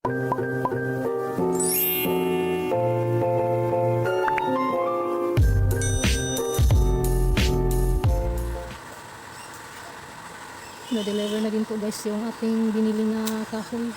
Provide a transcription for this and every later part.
Na-deliver na din po guys yung ating binili na kahoy.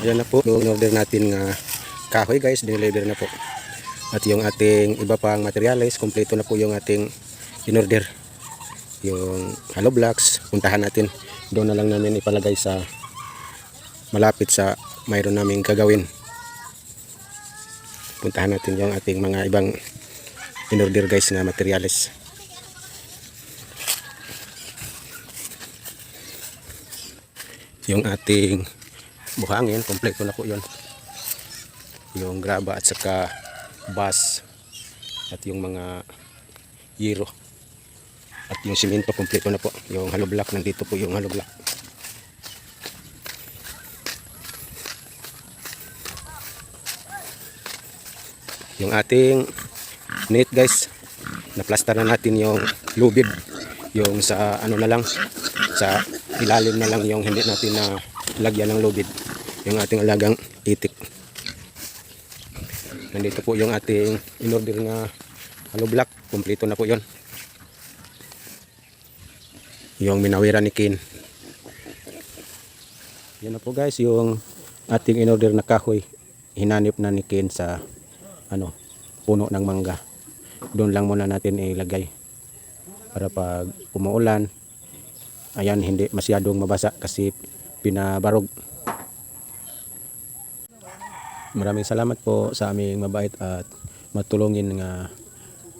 Ayan na po yung order natin nga kahoy guys, dineliver na po. At yung ating iba pang materials, kompleto na po yung ating in-order. Yung hollow blocks, puntahan natin. Doon na lang namin ipalagay sa malapit sa mayroon namin gagawin. Puntahan natin yung ating mga ibang in-order guys na materials. Yung ating buhangin, kompleto na po yun. Yung graba at saka bus at yung mga yero at yung simento, kompleto na po. Yung hollow block, nandito po yung hollow block. Yung ating net guys, naplaster na natin yung lubid. Yung sa ano na lang, sa ilalim na lang yung hindi natin na lagyan ng lubid. Yung ating alagang itik. Nandito po yung ating in-order na hollow block. Kompleto na po yun. Yung minawiran ni Ken. Yan na po guys, yung ating in-order na kahoy. Hinanip na ni Ken sa puno ng mangga. Doon lang muna natin ilagay. Para pag umuulan, ayan, hindi masyadong mabasa kasi pinabarog. Maraming salamat po sa aming mabait at matulungin nga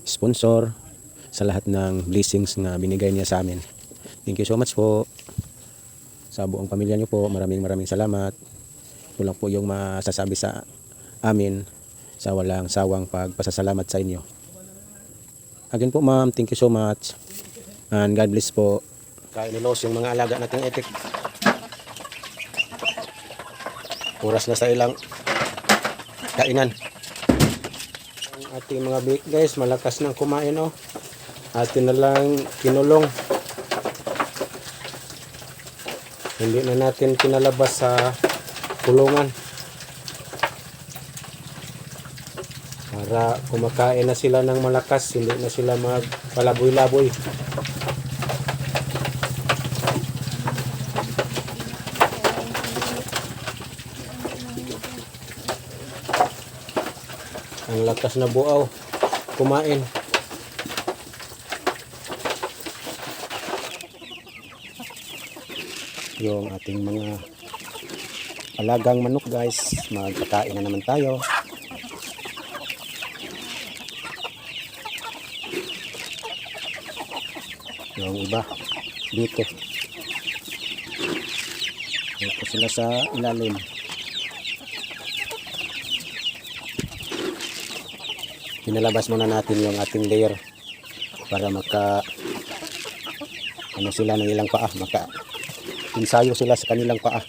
sponsor sa lahat ng blessings na binigay niya sa amin. Thank you so much po sa buong pamilya niyo po. Maraming salamat. Ito lang po yung masasabi sa amin sa walang sawang pagpasasalamat sa inyo. Again po ma'am, thank you so much. And God bless po. Kainilos yung mga alaga nating itik. Oras na sa ilang kainan. Ang ating mga bake guys, malakas nang kumain oh. Atin na lang kinulong. Hindi na natin pinalabas sa kulungan. Para kumakain na sila ng malakas, hindi na sila magpalaboy-laboy. Ang lakas na buaw, kumain. Yung ating mga alagang manok guys, magkakain na naman tayo. Yung iba dito sila sa ilalim. Pinalabas muna natin yung ating layer para sila ng ilang paa, ensayo sila sa kanilang paa,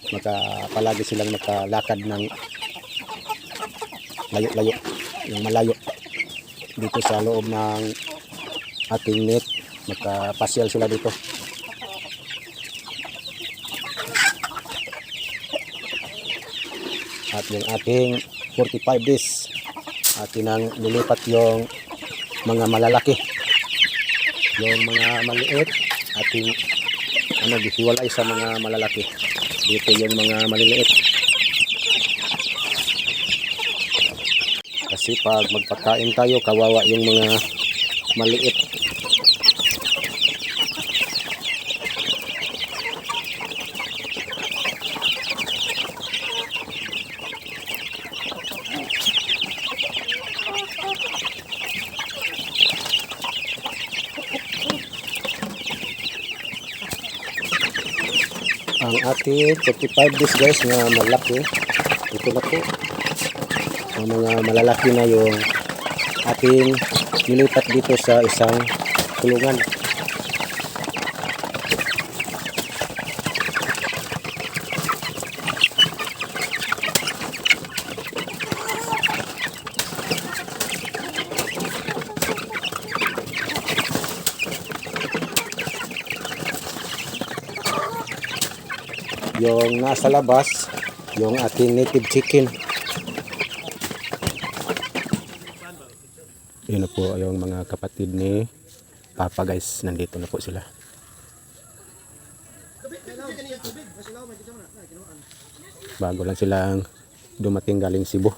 palagi silang makalakad ng layo-layo, yung malayo dito sa loob ng ating net. Makapasyal sila dito. At yung ating 45 days, atin ang lilipat yung mga malalaki. Yung mga maliit, ating hiwalay sa mga malalaki. Dito yung mga maliliit. Kasi pag magpakain tayo, kawawa yung mga maliit. Ang ating 45 days guys na malaki, ito na po ang mga malalaki na yung ating nilipat dito sa isang kulungan. Yung nasa labas, yung ating native chicken. Yun na po yung mga kapatid ni Papa guys, nandito na po sila. Bago lang silang dumating galing Cebu.